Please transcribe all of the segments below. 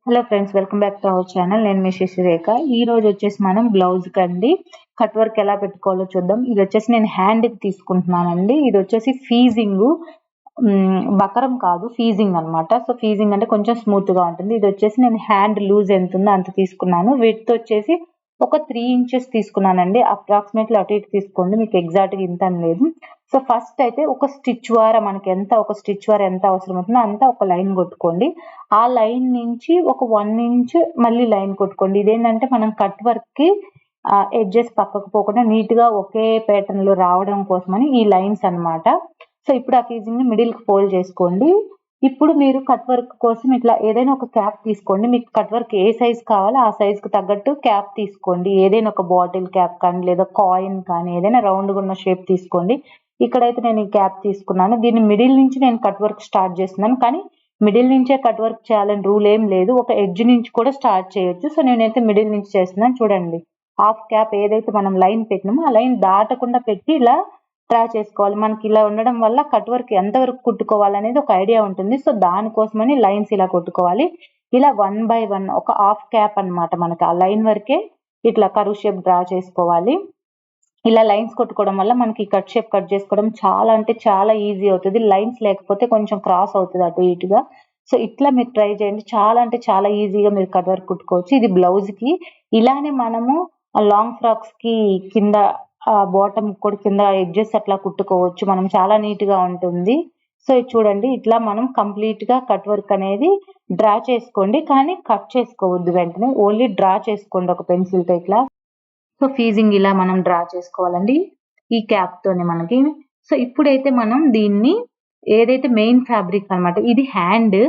Hello friends, welcome back to our channel. నేను మీ శశిరేఖ. ఈ రోజు వచ్చేసి మనం బ్లౌజ్ కండి కట్ వర్క్ ఎలా పెట్టుకోవాలో చూద్దాం. ఇది వచ్చేసి నేను హ్యాండ్ కి తీసుకుంటున్నానండి. ఇది వచ్చేసి ఫీజింగ్, బకరం కాదు, ఫీజింగ్ అన్నమాట. సో ఫీజింగ్ అంటే కొంచెం స్మూత్ గా ఉంటుంది. ఇది వచ్చేసి నేను హ్యాండ్ లూజ్ ఎంత ఉందో అంత తీసుకున్నాను. విడ్త్ వచ్చేసి ఒక 3 ఇంచెస్ తీసుకున్నానండి. అప్రాక్సిమేట్లీ అటు ఇటు తీసుకోండి, మీకు ఎగ్జాక్ట్ గా ఇంత అని లేదు. సో ఫస్ట్ అయితే ఒక స్టిచ్ వార మనకి ఒక స్టిచ్ వార ఎంత అవసరం అవుతుందో అంత ఒక లైన్ కొట్టుకోండి. ఆ లైన్ నుంచి ఒక 1 ఇంచ్ మళ్ళీ లైన్ కొట్టుకోండి. ఇదేంటంటే మనం కట్ వర్క్ కి ఎడ్జెస్ పక్కకు పోకుండా నీట్ గా ఒకే ప్యాటర్న్ లో రావడం కోసమని ఈ లైన్స్ అన్నమాట. సో ఇప్పుడు ఆ ఫీజింగ్ ని మిడిల్ కి ఫోల్డ్ చేసుకోండి. ఇప్పుడు మీరు కట్ వర్క్ కోసం ఇట్లా ఏదైనా ఒక క్యాప్ తీసుకోండి. మీకు కట్ వర్క్ ఏ సైజ్ కావాలో ఆ సైజ్ కు తగ్గట్టు క్యాప్ తీసుకోండి. ఏదైనా ఒక బాటిల్ క్యాప్ కానీ లేదా కాయిన్ కానీ ఏదైనా రౌండ్ గా ఉన్న షేప్ తీసుకోండి. ఇక్కడైతే నేను ఈ క్యాప్ తీసుకున్నాను. దీన్ని మిడిల్ నుంచి నేను కట్ వర్క్ స్టార్ట్ చేస్తున్నాను. కానీ మిడిల్ నుంచే కట్ వర్క్ చేయాలని రూల్ ఏం లేదు. ఒక ఎడ్జ్ నుంచి కూడా స్టార్ట్ చేయొచ్చు. సో నేనైతే మిడిల్ నుంచి చేస్తున్నాను. చూడండి, హాఫ్ క్యాప్ ఏదైతే మనం లైన్ పెట్టినామో ఆ లైన్ దాటకుండా పెట్టి ఇలా డ్రా చేసుకోవాలి. మనకి ఇలా ఉండడం వల్ల కట్ వర్క్ ఎంత వరకు కుట్టుకోవాలనేది ఒక ఐడియా ఉంటుంది. సో దానికోసమని లైన్స్ ఇలా కొట్టుకోవాలి. ఇలా 1 by 1 ఒక హాఫ్ క్యాప్ అన్నమాట. మనకి ఆ లైన్ వరకే ఇట్లా కర్వ్ షేప్ డ్రా చేసుకోవాలి. ఇలా లైన్స్ కొట్టుకోవడం వల్ల మనకి కట్ షేప్ కట్ చేసుకోవడం చాలా అంటే చాలా ఈజీ అవుతుంది. లైన్స్ లేకపోతే కొంచెం క్రాస్ అవుతుంది అటు ఇటుగా. సో ఇట్లా మీరు ట్రై చేయండి. చాలా అంటే చాలా ఈజీగా మీరు కట్ వర్క్ కుట్టుకోవచ్చు. ఇది బ్లౌజ్ కి. ఇలానే మనము లాంగ్ ఫ్రాక్స్ కి కింద బాటమ్ కూడా కింద ఎడ్జెస్ అట్లా కుట్టుకోవచ్చు. మనం చాలా నీట్ గా ఉంటుంది. సో ఇది చూడండి, ఇట్లా మనం కంప్లీట్ గా కట్ వర్క్ అనేది డ్రా చేసుకోండి. కానీ కట్ చేసుకోవద్దు వెంటనే, ఓన్లీ డ్రా చేసుకోండి ఒక పెన్సిల్ తో ఇట్లా. సో ఫీజింగ్ ఇలా మనం డ్రా చేసుకోవాలండి ఈ క్యాప్ తోనే మనకి. సో ఇప్పుడైతే మనం దీన్ని ఏదైతే మెయిన్ ఫ్యాబ్రిక్ అన్నమాట, ఇది హ్యాండ్.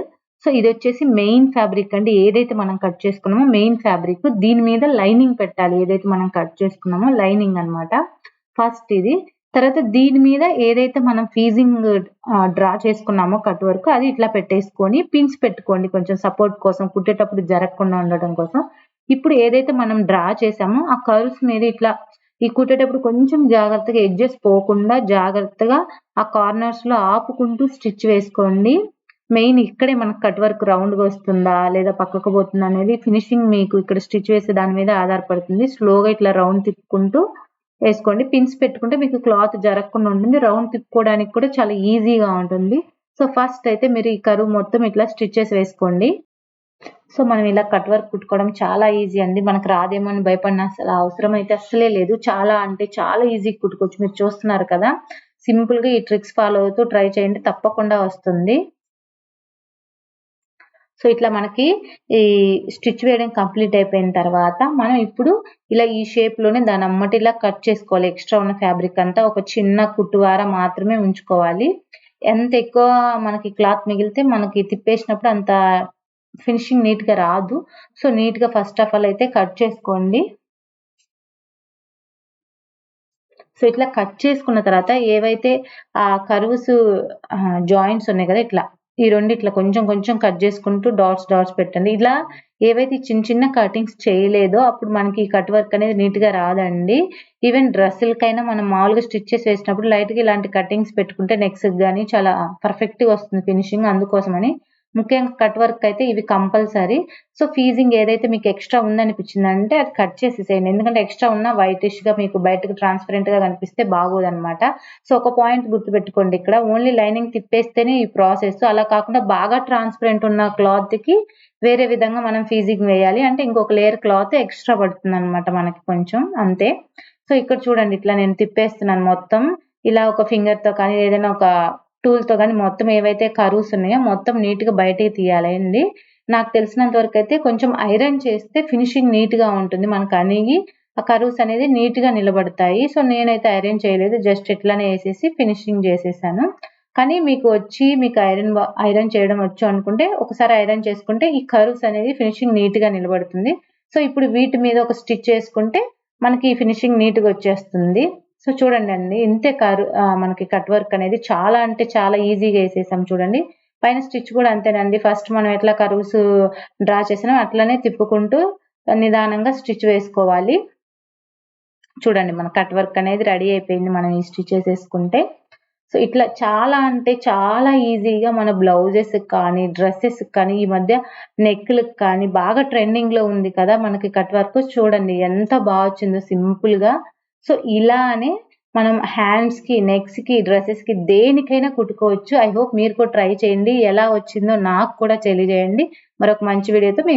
సో ఇది వచ్చేసి మెయిన్ ఫ్యాబ్రిక్ అండి. ఏదైతే మనం కట్ చేసుకున్నామో మెయిన్ ఫ్యాబ్రిక్, దీని మీద లైనింగ్ పెట్టాలి. ఏదైతే మనం కట్ చేసుకున్నామో లైనింగ్ అన్నమాట ఫస్ట్ ఇది. తర్వాత దీని మీద ఏదైతే మనం ఫీజింగ్ డ్రా చేసుకున్నామో కట్ వర్క్, అది ఇట్లా పెట్టేసుకొని పిన్స్ పెట్టుకోండి కొంచెం సపోర్ట్ కోసం, కుట్టేటప్పుడు జరగకుండా ఉండడం కోసం. ఇప్పుడు ఏదైతే మనం డ్రా చేసామో ఆ కర్వ్స్ మీద ఇట్లా ఈ కుట్టేటప్పుడు కొంచెం జాగ్రత్తగా ఎడ్జెస్ పోకుండా జాగ్రత్తగా ఆ కార్నర్స్ లో ఆపుకుంటూ స్టిచ్ వేసుకోండి. మెయిన్ ఇక్కడే మనకు కట్ వర్క్ రౌండ్ గా వస్తుందా లేదా పక్కకు పోతుందా అనేది ఫినిషింగ్ మీకు ఇక్కడ స్టిచ్ వేసే దాని మీద ఆధారపడుతుంది. స్లోగా ఇట్లా రౌండ్ తిప్పుకుంటూ వేసుకోండి. పిన్స్ పెట్టుకుంటే మీకు క్లాత్ జరగకుండా ఉంటుంది. రౌండ్ తిప్పుకోవడానికి కూడా చాలా ఈజీగా ఉంటుంది. సో ఫస్ట్ అయితే మీరు ఈ కర్వ్ మొత్తం ఇట్లా స్టిచెస్ వేసుకోండి. సో మనం ఇలా కట్ వర్క్ కుట్టుకోవడం చాలా ఈజీ అండి. మనకు రాదేమో అని భయపడిన అసలు అవసరం అయితే అస్సలే లేదు. చాలా అంటే చాలా ఈజీగా కుట్టుకోవచ్చు. మీరు చూస్తున్నారు కదా, సింపుల్ గా ఈ ట్రిక్స్ ఫాలో అవుతూ ట్రై చేయండి, తప్పకుండా వస్తుంది. సో ఇట్లా మనకి ఈ స్టిచ్ వేయడం కంప్లీట్ అయిపోయిన తర్వాత మనం ఇప్పుడు ఇలా ఈ షేప్ లోనే దాని అమ్మటి ఇలా కట్ చేసుకోవాలి. ఎక్స్ట్రా ఉన్న ఫ్యాబ్రిక్ అంతా ఒక చిన్న కుట్టువార మాత్రమే ఉంచుకోవాలి. ఎంత ఎక్కువ మనకి క్లాత్ మిగిలితే మనకి తిప్పేసినప్పుడు అంత ఫినిషింగ్ నీట్ గా రాదు. సో నీట్ గా ఫస్ట్ ఆఫ్ ఆల్ అయితే కట్ చేసుకోండి. సో ఇట్లా కట్ చేసుకున్న తర్వాత ఏవైతే ఆ కర్వ్స్ జాయింట్స్ ఉన్నాయి కదా, ఇట్లా ఈ రెండు ఇట్లా కొంచెం కొంచెం కట్ చేసుకుంటూ డాట్స్ డాట్స్ పెట్టండి. ఇలా ఏవైతే చిన్న చిన్న కటింగ్స్ చేయలేదో అప్పుడు మనకి ఈ కట్ వర్క్ అనేది నీట్ గా రాదండి. ఈవెన్ డ్రెస్సులకైనా మనం మామూలుగా స్టిచెస్ వేసినప్పుడు లైట్ గా ఇలాంటి కటింగ్స్ పెట్టుకుంటే నెక్స్ గానీ చాలా పర్ఫెక్ట్ గా వస్తుంది ఫినిషింగ్. అందుకోసమని ముఖ్యంగా కట్ వర్క్ అయితే ఇవి కంపల్సరీ. సో ఫీజింగ్ ఏదైతే మీకు ఎక్స్ట్రా ఉందనిపించిందంటే అది కట్ చేసేసేయండి. ఎందుకంటే ఎక్స్ట్రా ఉన్న వైటిష్ గా మీకు బయటకు ట్రాన్స్పరెంట్ గా కనిపిస్తే బాగోదన్నమాట. సో ఒక పాయింట్ గుర్తుపెట్టుకోండి, ఇక్కడ ఓన్లీ లైనింగ్ తిప్పేస్తేనే ఈ ప్రాసెస్. అలా కాకుండా బాగా ట్రాన్స్పరెంట్ ఉన్న క్లాత్ కి వేరే విధంగా మనం ఫీజింగ్ వేయాలి. అంటే ఇంకొక లేయర్ క్లాత్ ఎక్స్ట్రా పడుతుంది అనమాట మనకి కొంచెం, అంతే. సో ఇక్కడ చూడండి, ఇట్లా నేను తిప్పేస్తున్నాను మొత్తం. ఇలా ఒక ఫింగర్ తో కానీ ఏదైనా ఒక టూల్ తో కానీ మొత్తం ఏవైతే కర్వ్స్ ఉన్నాయో మొత్తం నీట్ గా బయటకి తీయాలండి. నాకు తెలిసినంత వరకు అయితే కొంచెం ఐరన్ చేస్తే ఫినిషింగ్ నీట్ గా ఉంటుంది. మనకు అణిగి ఆ కర్వ్స్ అనేది నీట్ గా నిలబడతాయి. సో నేనైతే ఐరన్ చేయలేదు, జస్ట్ ఇట్లానే వేసేసి ఫినిషింగ్ చేసేసాను. కానీ మీకు ఐరన్ చేయడం వచ్చు అనుకుంటే ఒకసారి ఐరన్ చేసుకుంటే ఈ కర్వ్స్ అనేది ఫినిషింగ్ నీట్ గా నిలబడుతుంది. సో ఇప్పుడు వీటి మీద ఒక స్టిచ్ చేసుకుంటే మనకి ఫినిషింగ్ నీట్ గా వచ్చేస్తుంది. సో చూడండి అండి, ఇంతే మనకి కట్ వర్క్ అనేది చాలా అంటే చాలా ఈజీగా వేసేసాం. చూడండి పైన స్టిచ్ కూడా అంతేనండి. ఫస్ట్ మనం ఎట్లా కర్వ్స్ డ్రా చేసినాం అట్లనే తిప్పుకుంటూ నిదానంగా స్టిచ్ వేసుకోవాలి. చూడండి మన కట్ వర్క్ అనేది రెడీ అయిపోయింది మనం ఈ స్టిచెస్ వేసుకుంటే. సో ఇట్లా చాలా అంటే చాలా ఈజీగా మన బ్లౌజెస్ కానీ, డ్రెసెస్ కానీ ఈ మధ్య నెక్‌లకి కానీ బాగా ట్రెండింగ్‌లో ఉంది కదా! మనకి కట్ వర్క్ చూడండి ఎంత వచ్చిందో సింపుల్‌గా. సో ఇలానే మనం హ్యాండ్స్‌కి, నెక్స్‌కి, డ్రెసెస్‌కి దేనికైనా కుట్టుకోవచ్చు. ఐ హోప్ మీరు కూడా ట్రై చేయండి. ఎలా వచ్చిందో నాకు కూడా తెలియజేయండి. మరొక మంచి వీడియోతో మీ